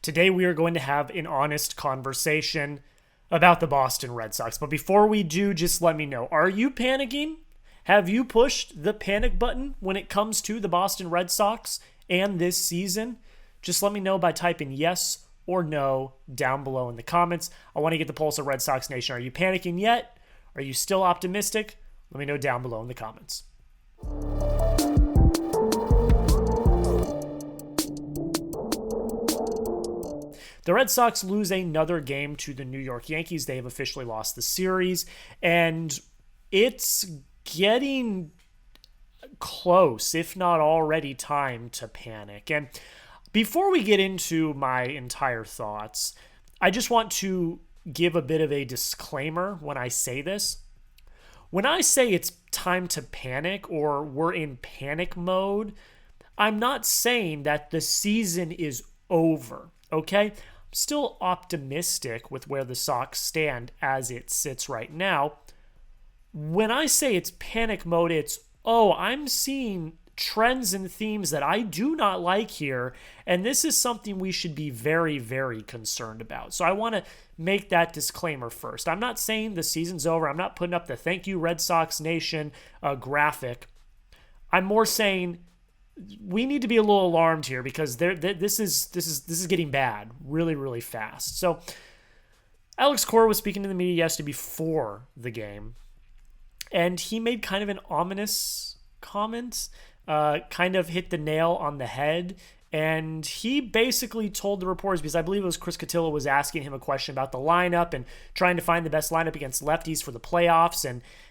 Today we are going to have an honest conversation about the Boston Red Sox. But before we do, just let me know, are you panicking? Have you pushed the panic button when it comes to the Boston Red Sox and this season? Just let me know by typing yes or no down below in the comments. I want to get the pulse of Red Sox Nation. Are you panicking yet? Are you still optimistic? Let me know down below in the comments. The Red Sox lose another game to the New York Yankees. They have officially lost the series, and it's getting close, if not already time to panic. And before we get into my entire thoughts, I just want to give a bit of a disclaimer when I say this. When I say it's time to panic or we're in panic mode, I'm not saying that the season is over, okay? I'm still optimistic with where the Sox stand as it sits right now. When I say it's panic mode, it's, I'm seeing trends and themes that I do not like here, and this is something we should be very, very concerned about. So I want to make that disclaimer first. I'm not saying the season's over. I'm not putting up the thank you Red Sox Nation graphic. I'm more saying we need to be a little alarmed here because this is getting bad really, really fast. So Alex Cora was speaking to the media yesterday before the game, and he made kind of an ominous comment, kind of hit the nail on the head. And he basically told the reporters, because I believe it was Chris Cotillo was asking him a question about the lineup and trying to find the best lineup against lefties for the playoffs.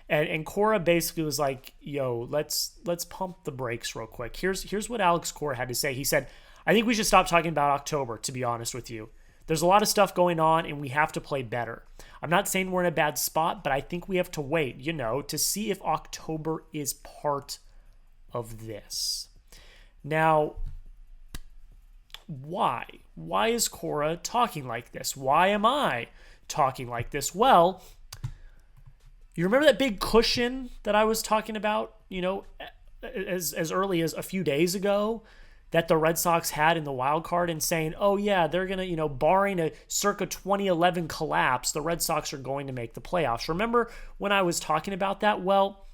And Cora basically was like, let's pump the brakes real quick. Here's what Alex Cora had to say. He said, I think we should stop talking about October, to be honest with you. There's a lot of stuff going on, and we have to play better. I'm not saying we're in a bad spot, but I think we have to wait, to see if October is part of this. Now, why? Why is Cora talking like this? Why am I talking like this? Well, you remember that big cushion that I was talking about, as early as a few days ago that the Red Sox had in the wild card, and saying, they're going to, barring a circa 2011 collapse, the Red Sox are going to make the playoffs. Remember when I was talking about that? Well,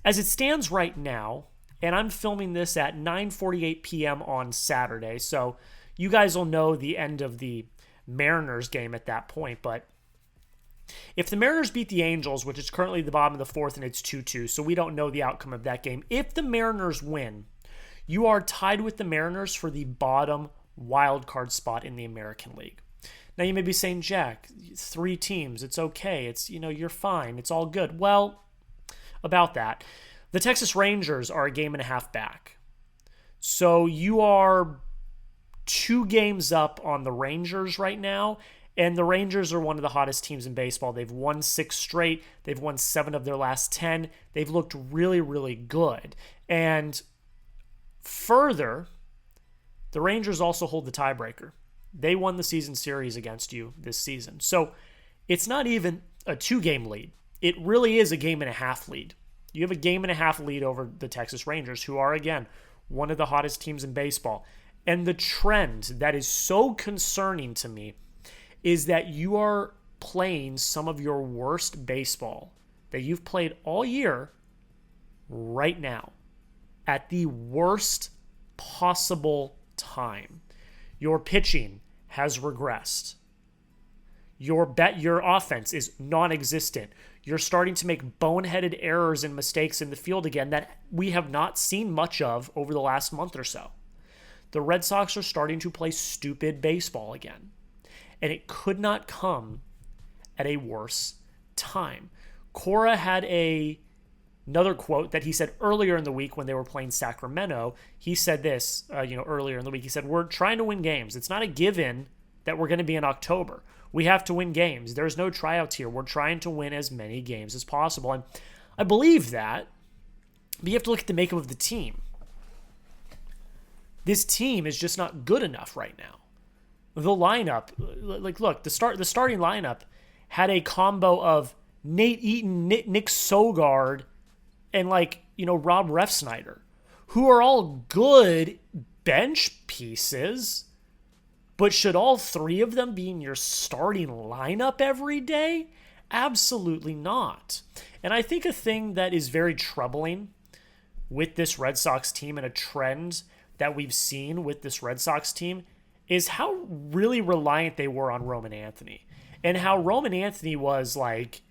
as it stands right now, and I'm filming this at 9:48 p.m. on Saturday, so you guys will know the end of the Mariners game at that point. But if the Mariners beat the Angels, which is currently the bottom of the fourth, and it's 2-2, so we don't know the outcome of that game. If the Mariners win, you are tied with the Mariners for the bottom wild card spot in the American League. Now you may be saying, Jack, 3 teams, it's okay. It's, you're fine. It's all good. Well, about that. The Texas Rangers are a game and a half back. So you are 2 games up on the Rangers right now, and the Rangers are one of the hottest teams in baseball. They've won 6 straight. They've won 7 of their last 10. They've looked really, really good. And further, the Rangers also hold the tiebreaker. They won the season series against you this season. So it's not even a 2-game lead. It really is a game and a half lead. You have a game and a half lead over the Texas Rangers, who are, again, one of the hottest teams in baseball. And the trend that is so concerning to me is that you are playing some of your worst baseball that you've played all year right now at the worst possible time. Your pitching has regressed. Your offense is non-existent. You're starting to make boneheaded errors and mistakes in the field again that we have not seen much of over the last month or so. The Red Sox are starting to play stupid baseball again. And it could not come at a worse time. Cora had another quote that he said earlier in the week when they were playing Sacramento. He said this, earlier in the week. He said, we're trying to win games. It's not a given that we're going to be in October. We have to win games. There's no tryouts here. We're trying to win as many games as possible. And I believe that, but you have to look at the makeup of the team. This team is just not good enough right now. The lineup, look, the starting lineup had a combo of Nate Eaton, Nick Sogard, and Rob Refsnyder, who are all good bench pieces, But should all three of them be in your starting lineup every day? Absolutely not. And I think a thing that is very troubling with this Red Sox team, and a trend that we've seen with this Red Sox team, is how really reliant they were on Roman Anthony. And how Roman Anthony was like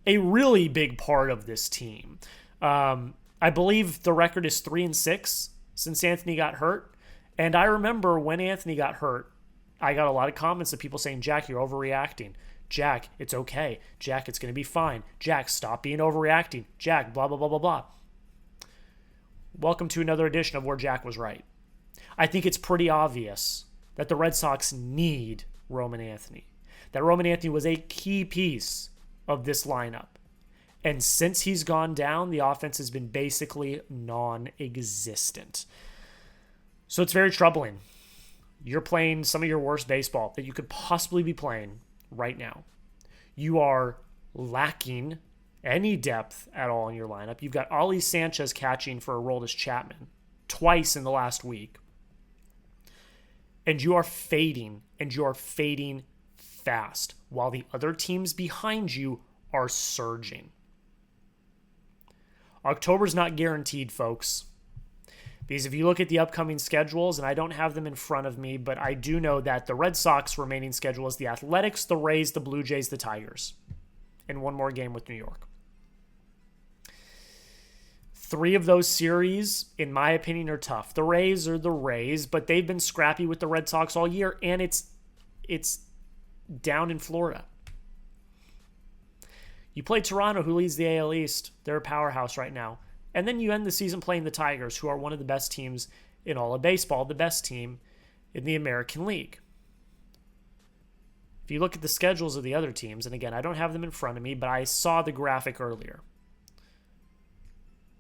a really big part of this team. I believe the record is 3-6 since Anthony got hurt. And I remember when Anthony got hurt, I got a lot of comments of people saying, Jack, you're overreacting. Jack, it's okay. Jack, it's going to be fine. Jack, stop being overreacting. Jack, blah, blah, blah, blah, blah. Welcome to another edition of where Jack was right. I think it's pretty obvious that the Red Sox need Roman Anthony. That Roman Anthony was a key piece of this lineup. And since he's gone down, the offense has been basically non-existent. So it's very troubling. You're playing some of your worst baseball that you could possibly be playing right now. You are lacking any depth at all in your lineup. You've got Ali Sanchez catching for Aroldis Chapman twice in the last week. And you are fading, fast, while the other teams behind you are surging. October's not guaranteed, folks. Because if you look at the upcoming schedules, and I don't have them in front of me, but I do know that the Red Sox remaining schedule is the Athletics, the Rays, the Blue Jays, the Tigers, and one more game with New York. 3 of those series, in my opinion, are tough. The Rays are the Rays, but they've been scrappy with the Red Sox all year, and it's down in Florida. You play Toronto, who leads the AL East. They're a powerhouse right now. And then you end the season playing the Tigers, who are one of the best teams in all of baseball, the best team in the American League. If you look at the schedules of the other teams, and again, I don't have them in front of me, but I saw the graphic earlier.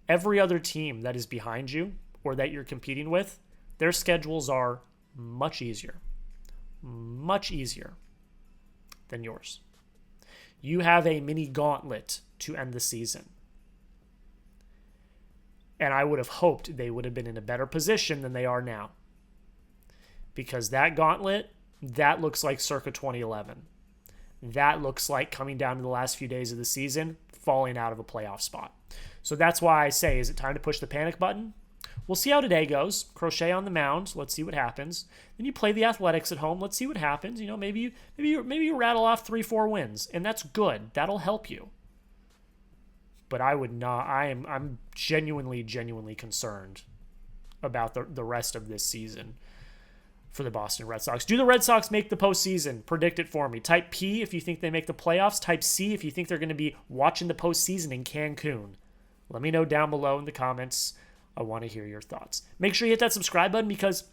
Every other team that is behind you or that you're competing with, their schedules are much easier than yours. You have a mini gauntlet to end the season. And I would have hoped they would have been in a better position than they are now. Because that gauntlet, that looks like circa 2011. That looks like coming down to the last few days of the season, falling out of a playoff spot. So that's why I say, is it time to push the panic button? We'll see how today goes. Crochet on the mound. Let's see what happens. Then you play the Athletics at home. Let's see what happens. You know, maybe you rattle off 3-4 wins, and that's good. That'll help you. But I would not. I'm genuinely concerned about the rest of this season for the Boston Red Sox. Do the Red Sox make the postseason? Predict it for me. Type P if you think they make the playoffs. Type C if you think they're going to be watching the postseason in Cancun. Let me know down below in the comments. I want to hear your thoughts. Make sure you hit that subscribe button, because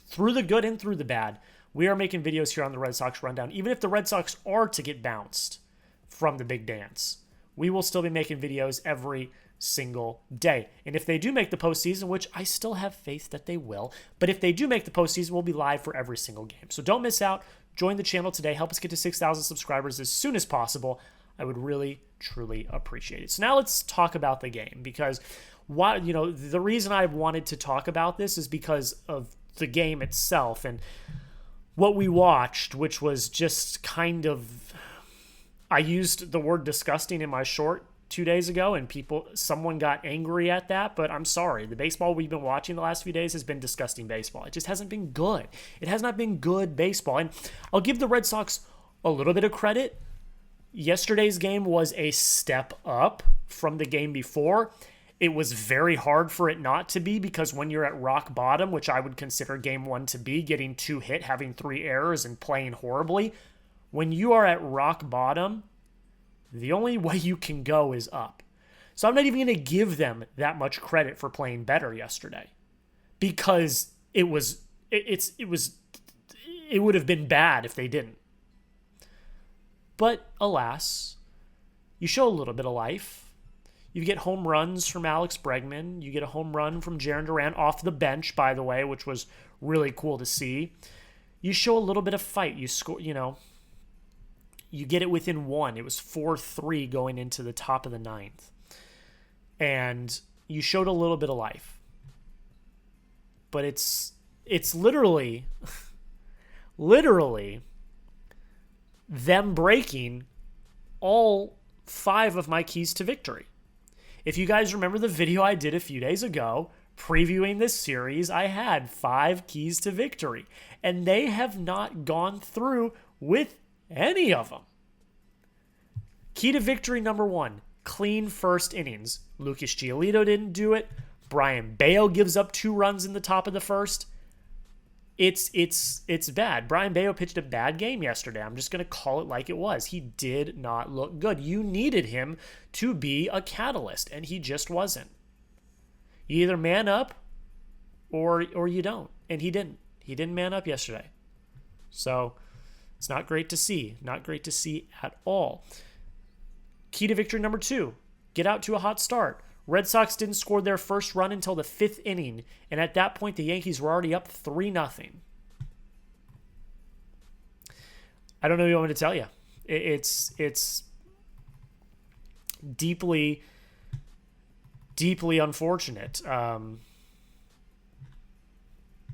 through the good and through the bad, we are making videos here on the Red Sox Rundown. Even if the Red Sox are to get bounced from the big dance, we will still be making videos every single day. And if they do make the postseason, which I still have faith that they will, but if they do make the postseason, we'll be live for every single game. So don't miss out. Join the channel today. Help us get to 6,000 subscribers as soon as possible. I would really, truly appreciate it. So now let's talk about the game, because the reason I wanted to talk about this is because of the game itself and what we watched, which was just kind of, I used the word disgusting in my short 2 days ago, and someone got angry at that, but I'm sorry. The baseball we've been watching the last few days has been disgusting baseball. It just hasn't been good. It has not been good baseball. And I'll give the Red Sox a little bit of credit. Yesterday's game was a step up from the game before. It was very hard for it not to be, because when you're at rock bottom, which I would consider game 1 to be, getting 2 hit, having 3 errors, and playing horribly, when you are at rock bottom, the only way you can go is up. So I'm not even going to give them that much credit for playing better yesterday, because it would have been bad if they didn't. But alas, you show a little bit of life. You get home runs from Alex Bregman. You get a home run from Jarren Duran off the bench, by the way, which was really cool to see. You show a little bit of fight. You score, you get it within 1. It was 4-3 going into the top of the 9th. And you showed a little bit of life. But it's literally literally them breaking all 5 of my keys to victory. If you guys remember the video I did a few days ago previewing this series, I had 5 keys to victory, and they have not gone through with any of them. Key to victory number 1, clean first innings. Lucas Giolito didn't do it. Brayan Bello gives up 2 runs in the top of the first. It's bad. Brayan Bello pitched a bad game yesterday. I'm just going to call it like it was. He did not look good. You needed him to be a catalyst, and he just wasn't. You either man up or you don't, and he didn't. He didn't man up yesterday. So it's not great to see. Not great to see at all. Key to victory number 2, get out to a hot start. Red Sox didn't score their first run until the 5th inning, and at that point, the Yankees were already up 3-0. I don't know what you want me to tell you. It's deeply, deeply unfortunate. I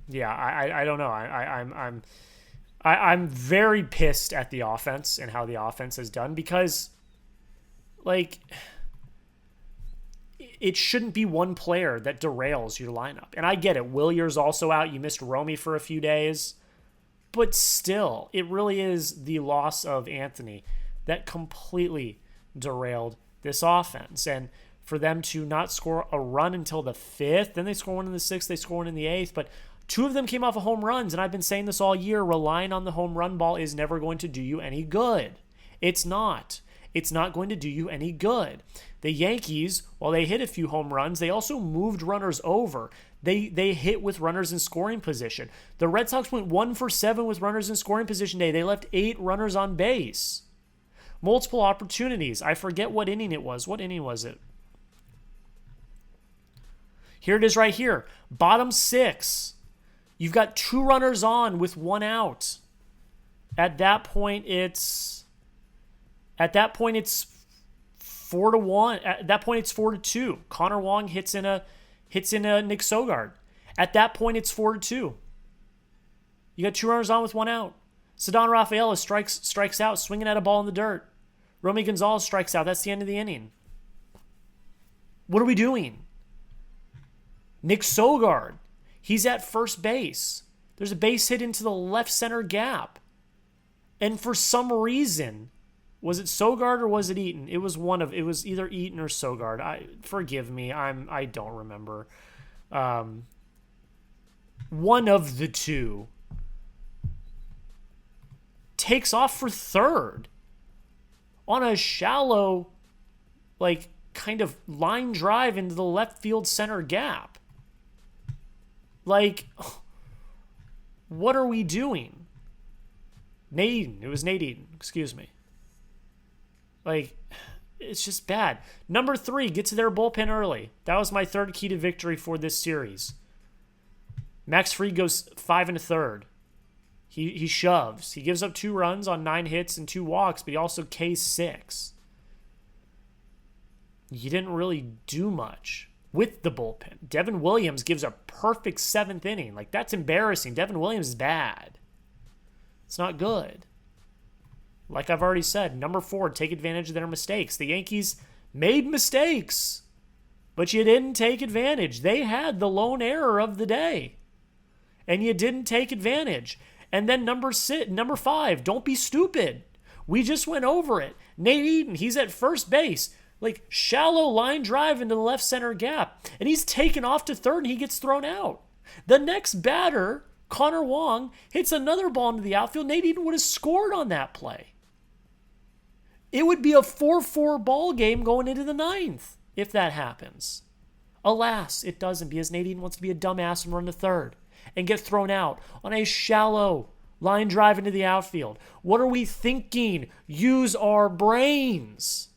don't know. I'm very pissed at the offense and how the offense has done because, like, it shouldn't be one player that derails your lineup. And I get it. Willier's also out. You missed Romy for a few days. But still, it really is the loss of Anthony that completely derailed this offense. And for them to not score a run until the 5th, then they score one in the 6th, they score one in the 8th. But 2 of them came off of home runs. And I've been saying this all year. Relying on the home run ball is never going to do you any good. It's not. It's not going to do you any good. The Yankees, while they hit a few home runs, they also moved runners over. They hit with runners in scoring position. The Red Sox went 1 for 7 with runners in scoring position today. They left 8 runners on base. Multiple opportunities. I forget what inning it was. What inning was it? Here it is right here. Bottom 6. You've got 2 runners on with 1 out. At that point, it's 4-1. At that point, it's 4-2. Connor Wong hits in a Nick Sogard. At that point, it's 4-2. You got 2 runners on with 1 out. Ceddanne Rafaela strikes out, swinging at a ball in the dirt. Romy Gonzalez strikes out. That's the end of the inning. What are we doing? Nick Sogard, he's at first base. There's a base hit into the left center gap. And for some reason, was it Sogard or was it Eaton? It was either Eaton or Sogard. Forgive me, I don't remember. One of the two takes off for third on a shallow, like, kind of line drive into the left field center gap. Like, what are we doing? Nate Eaton. It was Nate Eaton. Excuse me. Like, it's just bad. Number 3, get to their bullpen early. That was my 3rd key to victory for this series. Max Fried goes 5 1/3. He shoves. He gives up 2 runs on 9 hits and 2 walks, but he also Ks 6. You didn't really do much with the bullpen. Devin Williams gives a perfect 7th inning. Like, that's embarrassing. Devin Williams is bad. It's not good. Like I've already said, number 4, take advantage of their mistakes. The Yankees made mistakes, but you didn't take advantage. They had the lone error of the day, and you didn't take advantage. And then number 5, don't be stupid. We just went over it. Nate Eaton, he's at first base. Like, shallow line drive into the left center gap. And he's taken off to third and he gets thrown out. The next batter, Connor Wong, hits another ball into the outfield. Nate Eaton would have scored on that play. It would be a 4-4 ball game going into the 9th if that happens. Alas, it doesn't, because Nate Eaton wants to be a dumbass and run to third and get thrown out on a shallow line drive into the outfield. What are we thinking? Use our brains.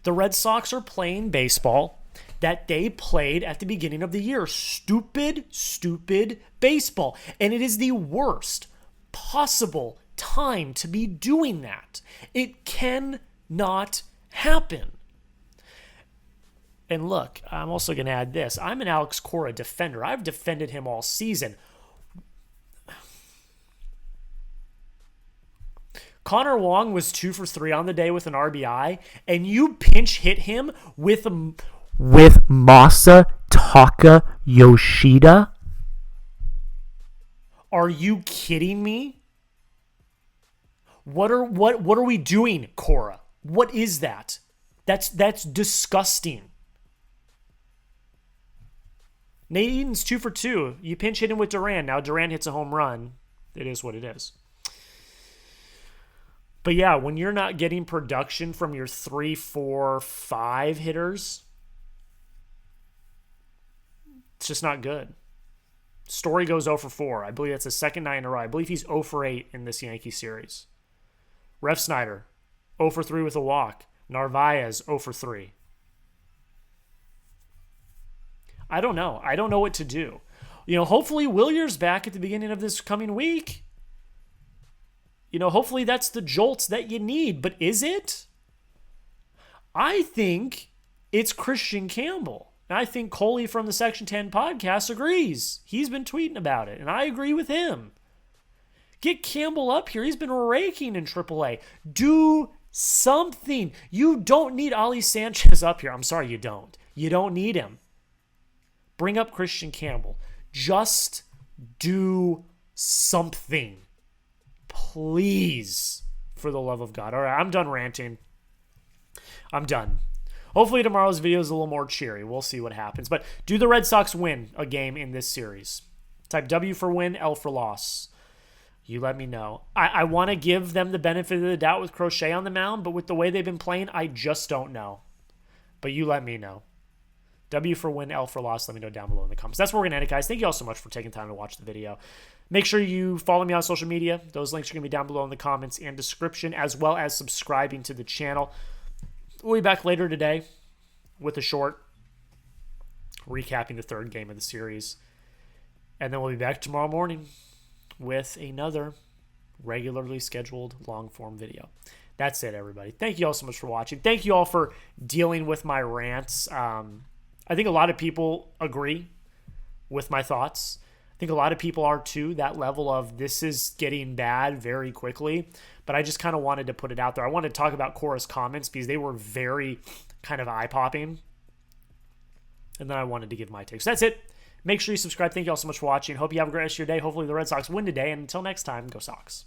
The Red Sox are playing baseball that they played at the beginning of the year. Stupid, stupid baseball. And it is the worst possible time to be doing that. It cannot happen. And look, I'm also going to add this. I'm an Alex Cora defender. I've defended him all season. Connor Wong was 2 for 3 on the day with an RBI, and you pinch hit him with Masataka Yoshida? Are you kidding me? What are we doing, Cora? What is that? That's disgusting. Nate Eaton's 2 for 2. You pinch hit him with Duran. Now Duran hits a home run. It is what it is. But yeah, when you're not getting production from your 3, 4, 5 hitters, it's just not good. Story goes 0 for 4. I believe that's the second night in a row. I believe he's 0 for 8 in this Yankee series. Ref Snyder, 0 for 3 with a walk. Narvaez, 0 for 3. I don't know. I don't know what to do. Hopefully Willier's back at the beginning of this coming week. Hopefully that's the jolts that you need. But is it? I think it's Christian Campbell. And I think Coley from the Section 10 podcast agrees. He's been tweeting about it, and I agree with him. Get Campbell up here. He's been raking in AAA. Do something. You don't need Ali Sanchez up here. I'm sorry, you don't. You don't need him. Bring up Christian Campbell. Just do something. Please, for the love of God. All right, I'm done ranting. I'm done. Hopefully tomorrow's video is a little more cheery. We'll see what happens. But do the Red Sox win a game in this series? Type W for win, L for loss. You let me know. I want to give them the benefit of the doubt with Crochet on the mound, but with the way they've been playing, I just don't know. But you let me know. W for win, L for loss. Let me know down below in the comments. That's where we're going to end it, guys. Thank you all so much for taking time to watch the video. Make sure you follow me on social media. Those links are going to be down below in the comments and description, as well as subscribing to the channel. We'll be back later today with a short recapping the third game of the series. And then we'll be back tomorrow morning with another regularly scheduled long-form video. That's it, everybody. Thank you all so much for watching. Thank you all for dealing with my rants. I think a lot of people agree with my thoughts. I think a lot of people are too, that level of this is getting bad very quickly. But I just kind of wanted to put it out there. I wanted to talk about Cora's comments because they were very kind of eye-popping. And then I wanted to give my take. So that's it. Make sure you subscribe. Thank you all so much for watching. Hope you have a great rest of your day. Hopefully the Red Sox win today. And until next time, go Sox.